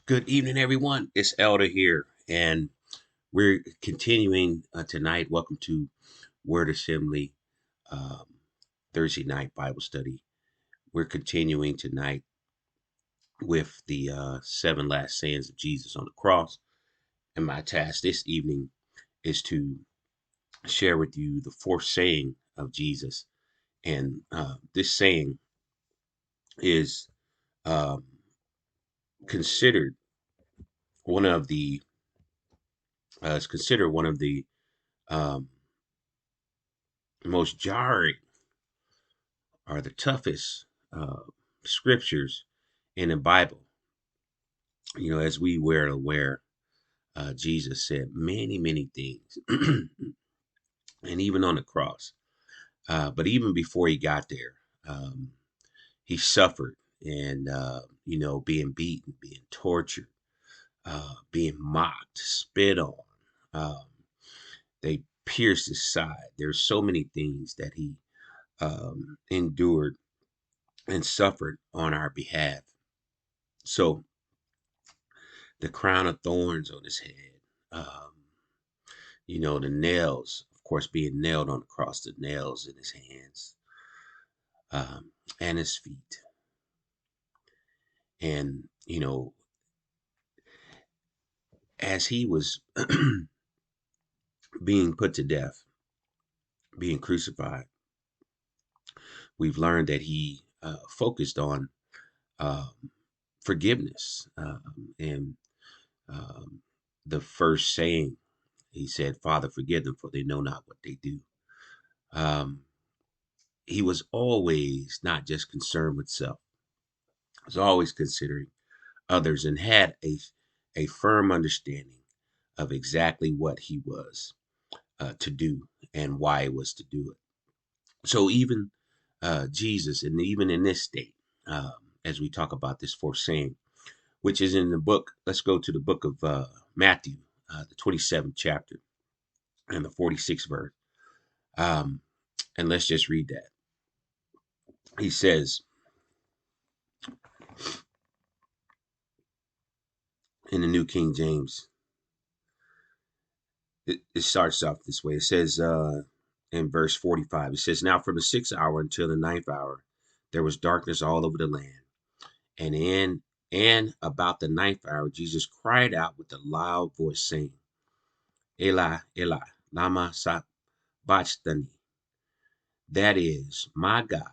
Good evening, everyone. It's Elder here, and we're continuing tonight. Welcome to Word Assembly um, Thursday night Bible study. We're continuing tonight with the seven last sayings of Jesus on the cross. And my task this evening is to share with you the fourth saying of Jesus. And this saying is um, considered one of the is considered one of the um, most jarring are the toughest uh, scriptures in the Bible. You know, as we were aware, Jesus said many, many things, and even on the cross. But even before he got there, he suffered and, being beaten, being tortured, being mocked, spit on. Um, they pierced his side. There's so many things that he endured and suffered on our behalf. So the crown of thorns on his head. The nails, of course, being nailed on the cross, the nails in his hands and his feet. And, as he was being put to death, being crucified, we've learned that he focused on um, forgiveness. And the first saying, he said, Father, forgive them, for they know not what they do. He was always not just concerned with self, he was always considering others and had a firm understanding of exactly what he was to do and why he was to do it. So even Jesus, and even in this state, as we talk about this fourth saying, which is in the book, let's go to the book of Matthew, the 27th chapter and the 46th verse. And let's just read that. He says, in the New King James, it starts off this way. It says in verse 45, it says, Now from the 6th hour until the 9th hour, there was darkness all over the land. And about the 9th hour, Jesus cried out with a loud voice, saying, Eli, Eli, lama sabachthani. That is, my God,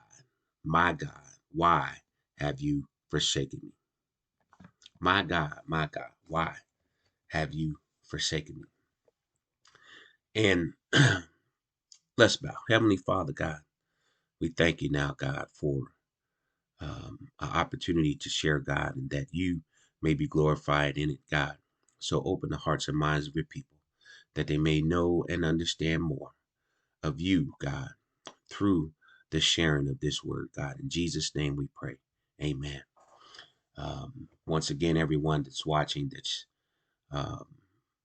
why have you forsaken me? My God, why have you forsaken me? And let's bow. Heavenly Father, God, we thank you now, God, for an opportunity to share, God, and that you may be glorified in it, God. So open the hearts and minds of your people that they may know and understand more of you, God, through the sharing of this word, God. In Jesus' name we pray. Amen. Once again, everyone that's watching that's um,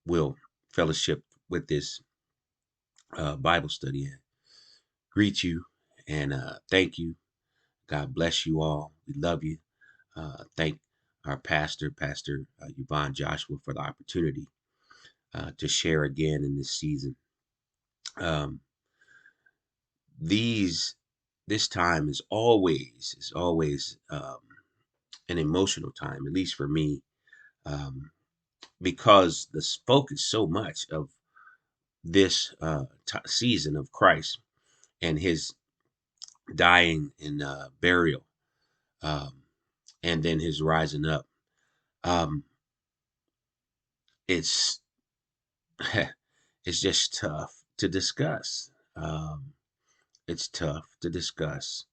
will fellowship with this Bible study, greet you and thank you. God bless you all. We love you. Thank our Pastor Yvonne Joshua, for the opportunity to share again in this season. Um, this time is always an emotional time, at least for me, because the focus so much of this season of Christ and his dying and burial, um, and then his rising up. Um, it's it's just tough to discuss. It's tough to discuss.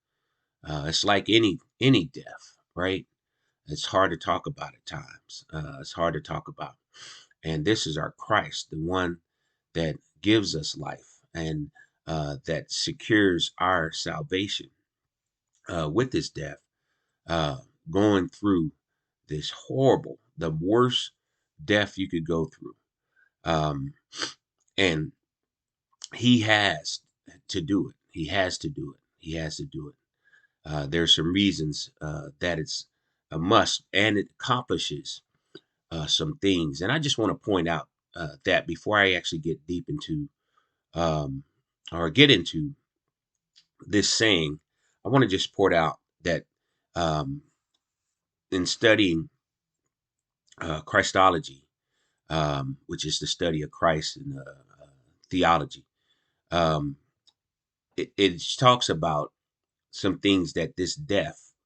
It's like any death, right? It's hard to talk about at times. It's hard to talk about. And this is our Christ, the one that gives us life and that secures our salvation with his death, uh, going through this horrible, the worst death you could go through. Um, and he has to do it. He has to do it. He has to do it. There's some reasons that it's a must, and it accomplishes some things. And I just want to point out that before I actually get deep into um, or get into this saying, I want to just point out that um, in studying Christology, which is the study of Christ and theology, um, it talks about some things that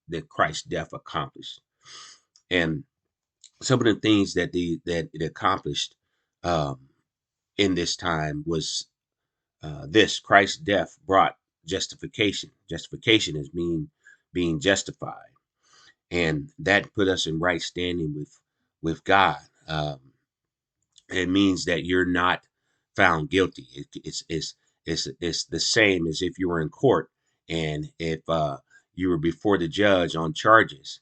that Christ's death accomplished. And some of the things that it accomplished um, in this time was this: Christ's death brought justification. Justification is being justified, and that put us in right standing with God. It means that you're not found guilty. It's the same as if you were in court, and if you were before the judge on charges,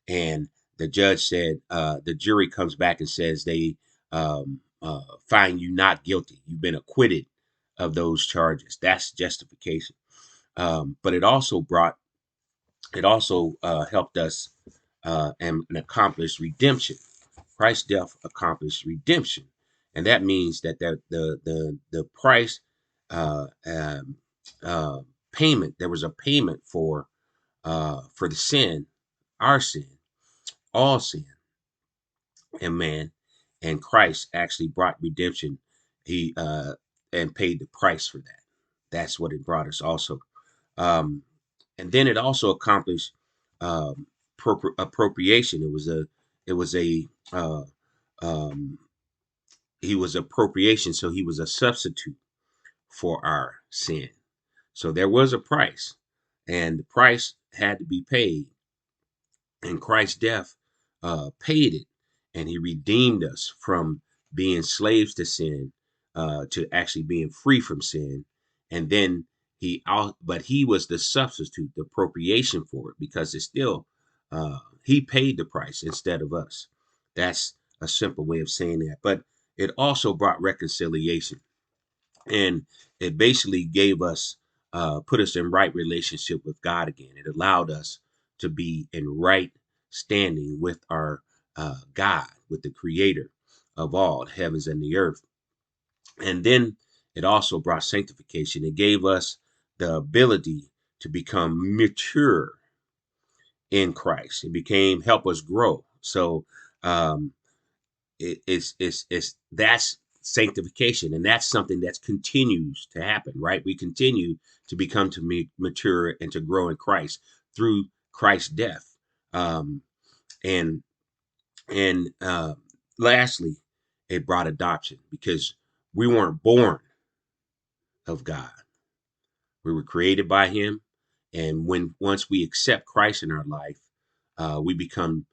and the judge said the jury comes back and says they find you not guilty. You've been acquitted of those charges. That's justification. But it also helped us and accomplished redemption. Christ's death accomplished redemption, and that means that the price uh, um, uh, payment. There was a payment for the sin, our sin, all sin, and man, and Christ actually brought redemption. He and paid the price for that. That's what it brought us also. Um, and then it also accomplished um, appropriation. It was a um, he was appropriation, so he was a substitute for our sin. So there was a price, and the price had to be paid, and Christ's death paid it, and he redeemed us from being slaves to sin to actually being free from sin. And then but he was the substitute, the appropriation for it, because it's still he paid the price instead of us. That's a simple way of saying that. But it also brought reconciliation, and it basically gave us put us in right relationship with God again. It allowed us to be in right standing with our God, with the creator of all the heavens and the earth. And then it also brought sanctification. It gave us the ability to become mature in Christ. It became help us grow. So um, it's that's sanctification, and that's something that continues to happen, right? We continue to become to mature and to grow in Christ through Christ's death. um and and lastly, it brought adoption, because we weren't born of God. We were created by him, and once we accept Christ in our life, we become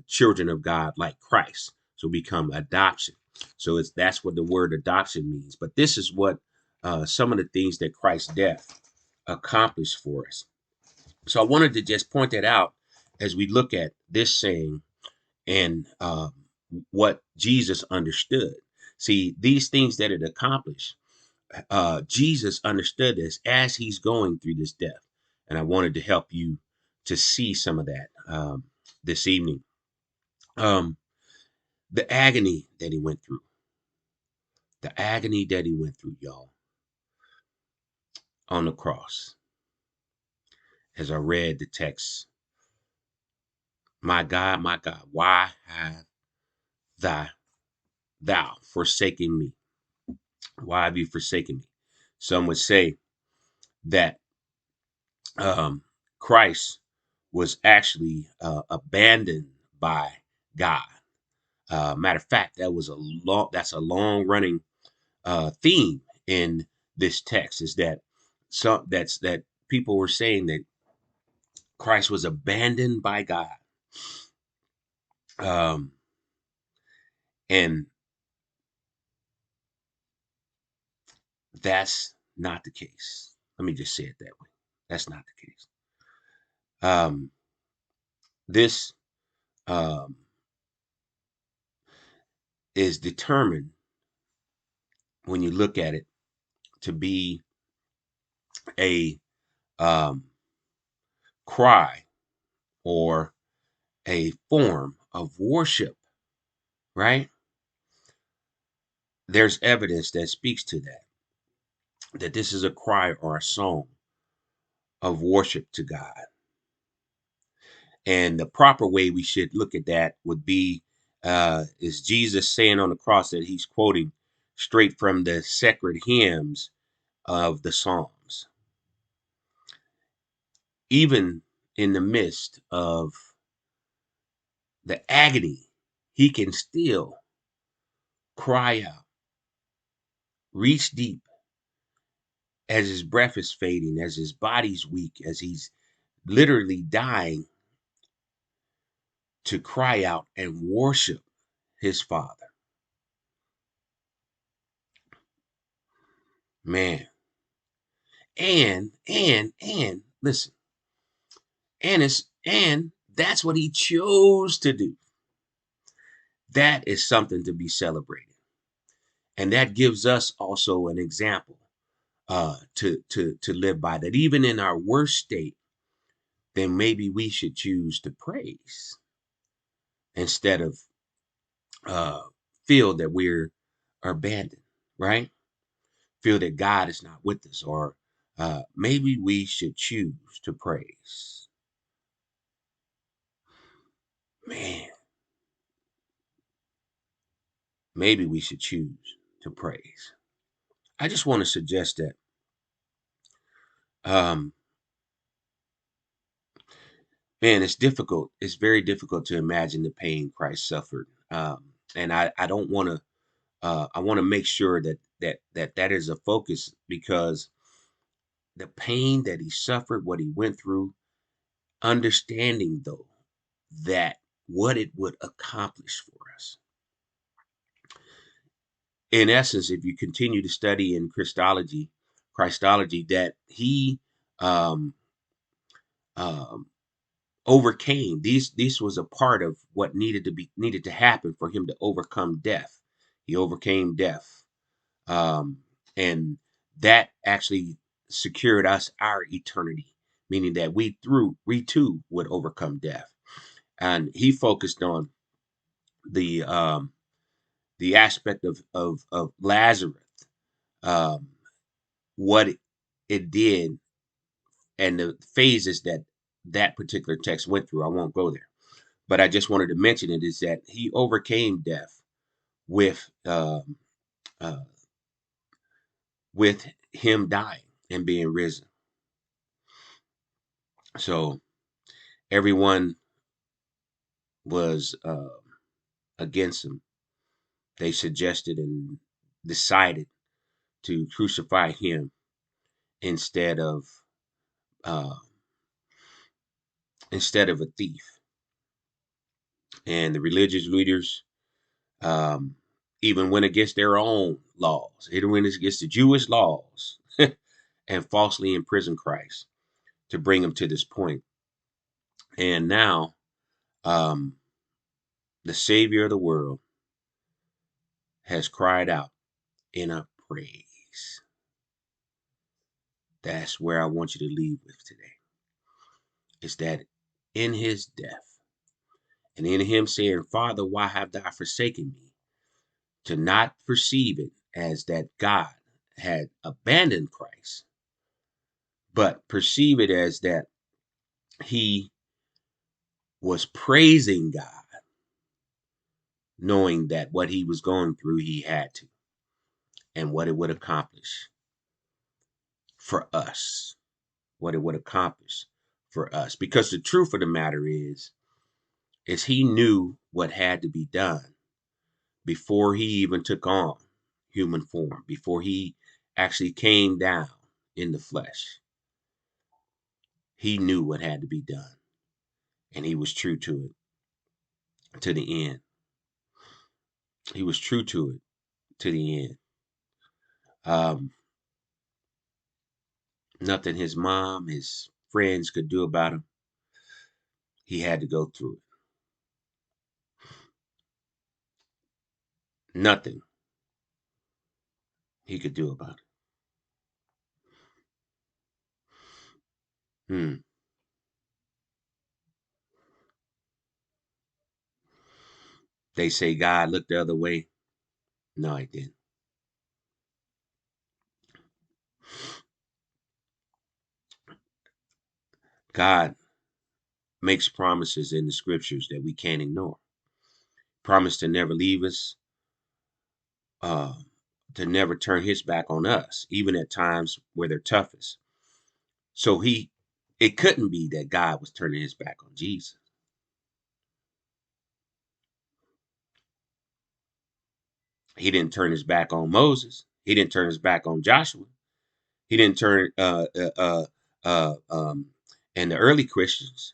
children of God like Christ. So we become adoption. So that's what the word adoption means. But this is what some of the things that Christ's death accomplished for us. So I wanted to just point that out as we look at this saying and what Jesus understood. See, these things that it accomplished, Jesus understood this as he's going through this death. And I wanted to help you to see some of that this evening. Um, the agony that he went through, y'all, on the cross. As I read the text, my God, why have thou, thou forsaken me? Why have you forsaken me? Some would say that um, Christ was actually abandoned by God. Matter of fact, that's a long running theme in this text, is that that people were saying that Christ was abandoned by God, um, and that's not the case. Let me just say it that way. That's not the case. Um, this um, is determined, when you look at it, to be a um, cry or a form of worship right? There's evidence that speaks to that this is a cry or a song of worship to God. And the proper way we should look at that would be is Jesus saying on the cross that he's quoting straight from the sacred hymns of the Psalms. Even in the midst of the agony, he can still cry out, reach deep as his breath is fading, as his body's weak, as he's literally dying, to cry out and worship his Father. Man. And listen, and that's what he chose to do. That is something to be celebrated. And that gives us also an example to live by, that even in our worst state, then maybe we should choose to praise instead of uh, feel that we're abandoned, right? Feel that God is not with us, or maybe we should choose to praise. Man, maybe we should choose to praise. I just want to suggest that, um, man, it's difficult. It's very difficult to imagine the pain Christ suffered. And I don't want to, I want to make sure that is a focus, because the pain that he suffered, what he went through, understanding though that what it would accomplish for us. In essence, if you continue to study in Christology, that he um, um, overcame these. This was a part of what needed to happen for him to overcome death. He overcame death, um, and that actually secured us our eternity, meaning that we too would overcome death. And he focused on the um, the aspect of Lazarus, um, what it did, and the phases that particular text went through. I won't go there, but I just wanted to mention it, is that he overcame death with uh, with him dying and being risen. So everyone was against him. They suggested and decided to crucify him instead of uh, a thief. And the religious leaders um, even went against their own laws. It went against the Jewish laws and falsely imprisoned Christ to bring him to this point. And now, um, the Savior of the world has cried out in a praise. That's where I want you to leave with today. Is that in his death and in him saying, Father, why have thou forsaken me? To not perceive it as that God had abandoned Christ, but perceive it as that he was praising God, knowing that what he was going through, he had to, and what it would accomplish for us, what it would accomplish for us. Because the truth of the matter is he knew what had to be done before he even took on human form, before he actually came down in the flesh. He knew what had to be done, and he was true to it to the end. He was true to it to the end. Um, Nothing his mom, his friends could do about him. He had to go through it. Nothing he could do about it. Hmm. They say God looked the other way. No, he didn't. God makes promises in the scriptures that we can't ignore. Promise to never leave us, uh, to never turn his back on us, even at times where they're toughest. So it couldn't be that God was turning his back on Jesus. He didn't turn his back on Moses. He didn't turn his back on Joshua. He didn't turn and the early Christians.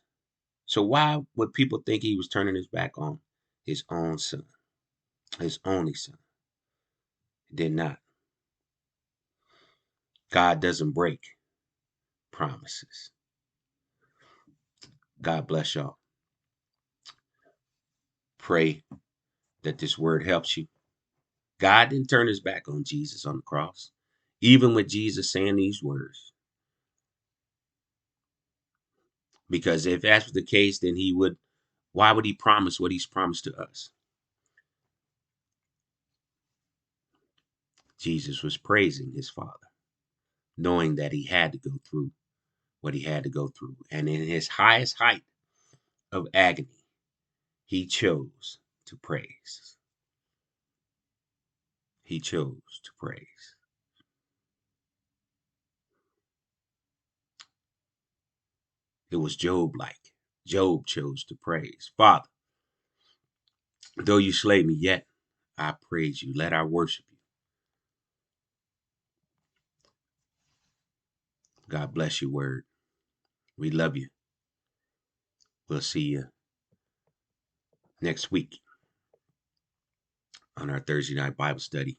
So why would people think he was turning his back on his own son, his only son? He did not. God doesn't break promises. God bless y'all. Pray that this word helps you. God didn't turn his back on Jesus on the cross, even with Jesus saying these words. Because if that was the case, then why would he promise what he's promised to us? Jesus was praising his Father, knowing that he had to go through what he had to go through. And in his highest height of agony, he chose to praise. He chose to praise. It was Job-like. Job chose to praise. Father, though you slay me, yet I praise you. Let I worship you. God bless your word. We love you. We'll see you next week on our Thursday night Bible study.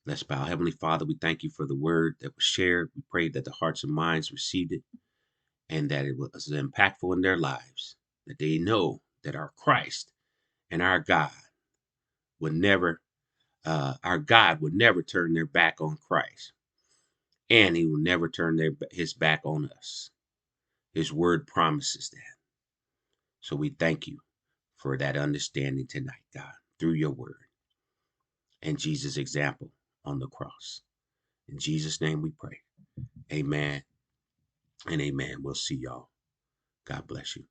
Let's bow. Heavenly Father, we thank you for the word that was shared. We pray that the hearts and minds received it and that it was impactful in their lives, that they know that our Christ and our God would never turn their back on Christ, and he will never turn his back on us. His word promises that. So we thank you for that understanding tonight, God, through your word and Jesus' example on the cross. In Jesus' name we pray. Amen and amen. We'll see y'all. God bless you.